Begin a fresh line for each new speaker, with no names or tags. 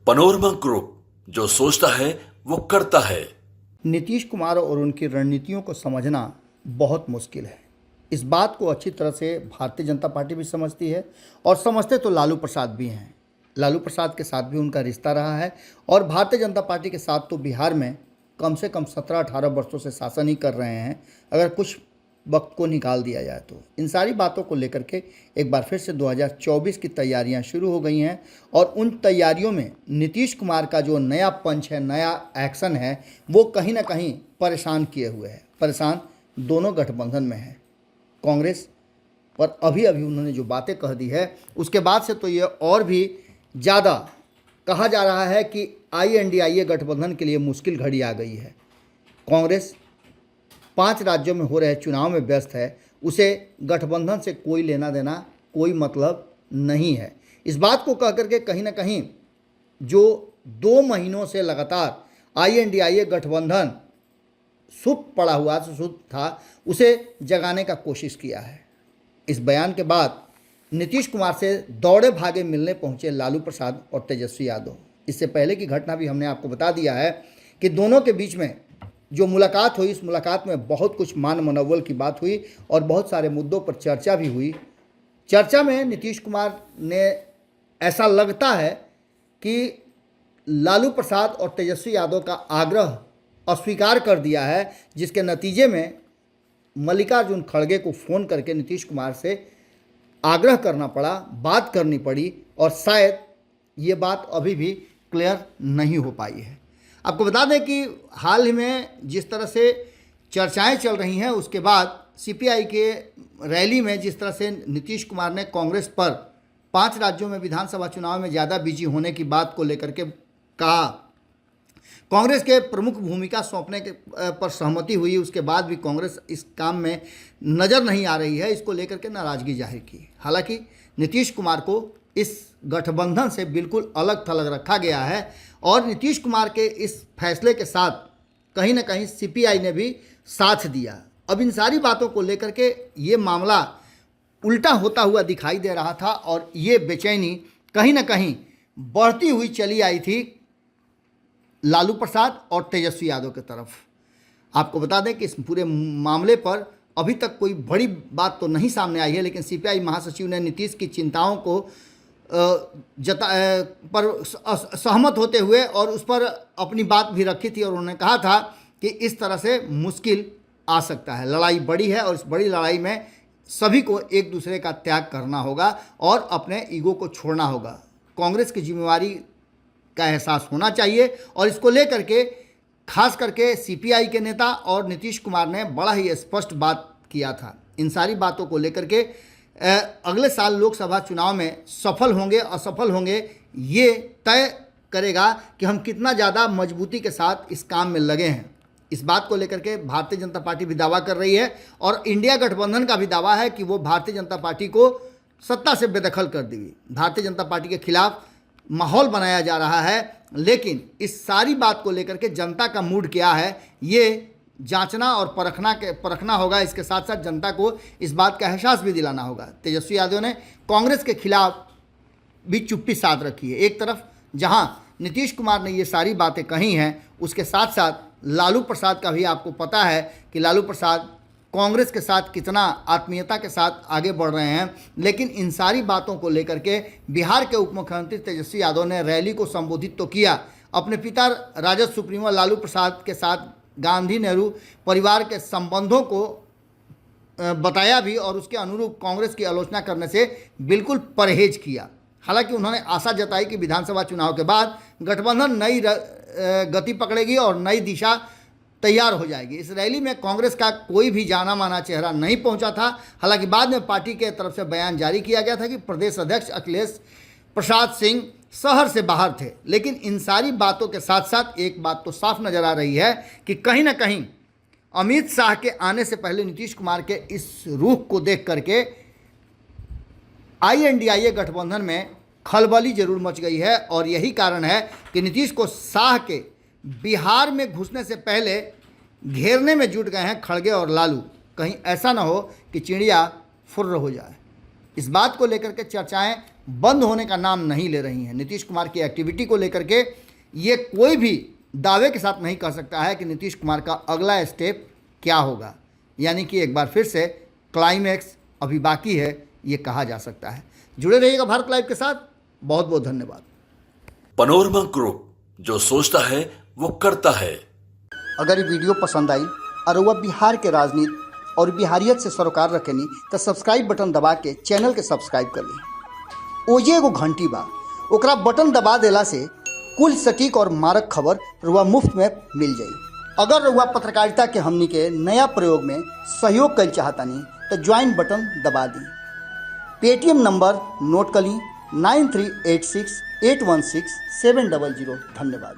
Panorama group, जो सोचता है वो करता है।
नीतीश कुमार और उनकी रणनीतियों को समझना बहुत मुश्किल है। इस बात को अच्छी तरह से भारतीय जनता पार्टी भी समझती है और समझते तो लालू प्रसाद भी हैं। लालू प्रसाद के साथ भी उनका रिश्ता रहा है और भारतीय जनता पार्टी के साथ तो बिहार में कम से कम 17-18 वर्षों से शासन ही कर रहे हैं, अगर कुछ वक्त को निकाल दिया जाए तो। इन सारी बातों को लेकर के एक बार फिर से 2024 की तैयारियां शुरू हो गई हैं और उन तैयारियों में नीतीश कुमार का जो नया पंच है, नया एक्शन है, वो कहीं ना कहीं परेशान किए हुए है। परेशान दोनों गठबंधन में है। कांग्रेस पर अभी अभी उन्होंने जो बातें कह दी है, उसके बाद से तो ये और भी ज़्यादा कहा जा रहा है कि INDIA गठबंधन के लिए मुश्किल घड़ी आ गई है। कांग्रेस 5 राज्यों में हो रहे चुनाव में व्यस्त है, उसे गठबंधन से कोई लेना देना, कोई मतलब नहीं है। इस बात को कह करके कहीं ना कहीं जो 2 महीनों से लगातार INDIA गठबंधन सुप्त पड़ा हुआ सुप्त था, उसे जगाने का कोशिश किया है। इस बयान के बाद नीतीश कुमार से दौड़े भागे मिलने पहुंचे लालू प्रसाद और तेजस्वी यादव। इससे पहले की घटना भी हमने आपको बता दिया है कि दोनों के बीच में जो मुलाकात हुई, इस मुलाकात में बहुत कुछ मान मनोबल की बात हुई और बहुत सारे मुद्दों पर चर्चा भी हुई। चर्चा में नीतीश कुमार ने, ऐसा लगता है कि लालू प्रसाद और तेजस्वी यादव का आग्रह अस्वीकार कर दिया है, जिसके नतीजे में मल्लिकार्जुन खड़गे को फ़ोन करके नीतीश कुमार से आग्रह करना पड़ा, बात करनी पड़ी और शायद ये बात अभी भी क्लियर नहीं हो पाई है। आपको बता दें कि हाल ही में जिस तरह से चर्चाएं चल रही हैं, उसके बाद CPI के रैली में जिस तरह से नीतीश कुमार ने कांग्रेस पर 5 राज्यों में विधानसभा चुनाव में ज़्यादा बिजी होने की बात को लेकर के कहा, कांग्रेस के प्रमुख भूमिका सौंपने के पर सहमति हुई, उसके बाद भी कांग्रेस इस काम में नज़र नहीं आ रही है, इसको लेकर के नाराज़गी जाहिर की। हालांकि नीतीश कुमार को इस गठबंधन से बिल्कुल अलग थलग रखा गया है और नीतीश कुमार के इस फैसले के साथ कहीं ना कहीं CPI ने भी साथ दिया। अब इन सारी बातों को लेकर के ये मामला उल्टा होता हुआ दिखाई दे रहा था और ये बेचैनी कहीं ना कहीं बढ़ती हुई चली आई थी लालू प्रसाद और तेजस्वी यादव की तरफ। आपको बता दें कि इस पूरे मामले पर अभी तक कोई बड़ी बात तो नहीं सामने आई है, लेकिन CPI महासचिव ने नीतीश की चिंताओं को सहमत होते हुए और उस पर अपनी बात भी रखी थी और उन्होंने कहा था कि इस तरह से मुश्किल आ सकता है, लड़ाई बड़ी है और इस बड़ी लड़ाई में सभी को एक दूसरे का त्याग करना होगा और अपने ईगो को छोड़ना होगा। कांग्रेस की जिम्मेवारी का एहसास होना चाहिए और इसको लेकर के खास करके CPI के नेता और नीतीश कुमार ने बड़ा ही स्पष्ट बात किया था। इन सारी बातों को लेकर के अगले साल लोकसभा चुनाव में सफल होंगे असफल होंगे, ये तय करेगा कि हम कितना ज़्यादा मजबूती के साथ इस काम में लगे हैं। इस बात को लेकर के भारतीय जनता पार्टी भी दावा कर रही है और इंडिया गठबंधन का भी दावा है कि वो भारतीय जनता पार्टी को सत्ता से बेदखल कर देगी। भारतीय जनता पार्टी के खिलाफ माहौल बनाया जा रहा है, लेकिन इस सारी बात को लेकर के जनता का मूड क्या है, ये जांचना और परखना होगा। इसके साथ साथ जनता को इस बात का एहसास भी दिलाना होगा। तेजस्वी यादव ने कांग्रेस के खिलाफ भी चुप्पी साध रखी है। एक तरफ जहां नीतीश कुमार ने ये सारी बातें कही हैं, उसके साथ साथ लालू प्रसाद का भी आपको पता है कि लालू प्रसाद कांग्रेस के साथ कितना आत्मीयता के साथ आगे बढ़ रहे हैं। लेकिन इन सारी बातों को लेकर के बिहार के उप मुख्यमंत्री तेजस्वी यादव ने रैली को संबोधित तो किया, अपने पिता राजद सुप्रीमो लालू प्रसाद के साथ गांधी नेहरू परिवार के संबंधों को बताया भी और उसके अनुरूप कांग्रेस की आलोचना करने से बिल्कुल परहेज किया। हालांकि उन्होंने आशा जताई कि विधानसभा चुनाव के बाद गठबंधन नई गति पकड़ेगी और नई दिशा तैयार हो जाएगी। इस रैली में कांग्रेस का कोई भी जाना माना चेहरा नहीं पहुंचा था। हालांकि बाद में पार्टी के तरफ से बयान जारी किया गया था कि प्रदेश अध्यक्ष अखिलेश प्रसाद सिंह शहर से बाहर थे। लेकिन इन सारी बातों के साथ साथ एक बात तो साफ नजर आ रही है कि कहीं ना कहीं अमित शाह के आने से पहले नीतीश कुमार के इस रुख को देख करके INDIA गठबंधन में खलबली जरूर मच गई है और यही कारण है कि नीतीश को शाह के बिहार में घुसने से पहले घेरने में जुट गए हैं खड़गे और लालू। कहीं ऐसा ना हो कि चिड़िया फुर्र हो जाए। इस बात को लेकर के चर्चाएं बंद होने का नाम नहीं ले रही हैं। नीतीश कुमार की एक्टिविटी को लेकर के ये कोई भी दावे के साथ नहीं कह सकता है कि नीतीश कुमार का अगला स्टेप क्या होगा, यानी कि एक बार फिर से क्लाइमैक्स अभी बाकी है, ये कहा जा सकता है। जुड़े रहिएगा भारत लाइव के साथ। बहुत बहुत धन्यवाद।
पनोरमा ग्रुप, जो सोचता है वो करता है।
अगर ये वीडियो पसंद आई और वह बिहार के राजनीति और बिहारियत से सरोकार रखेनी तो सब्सक्राइब बटन दबा के चैनल के सब्सक्राइब कर ली। ओजे एगो घंटी बा, ओकरा बटन दबा देला से कुल सटीक और मारक खबर रुआ मुफ्त में मिल जाई। अगर रुआ पत्रकारिता के हमनी के नया प्रयोग में सहयोग कर चाहतानी तो ज्वाइन बटन दबा दी। पेटीएम नंबर नोट कर ली 9386816700। धन्यवाद।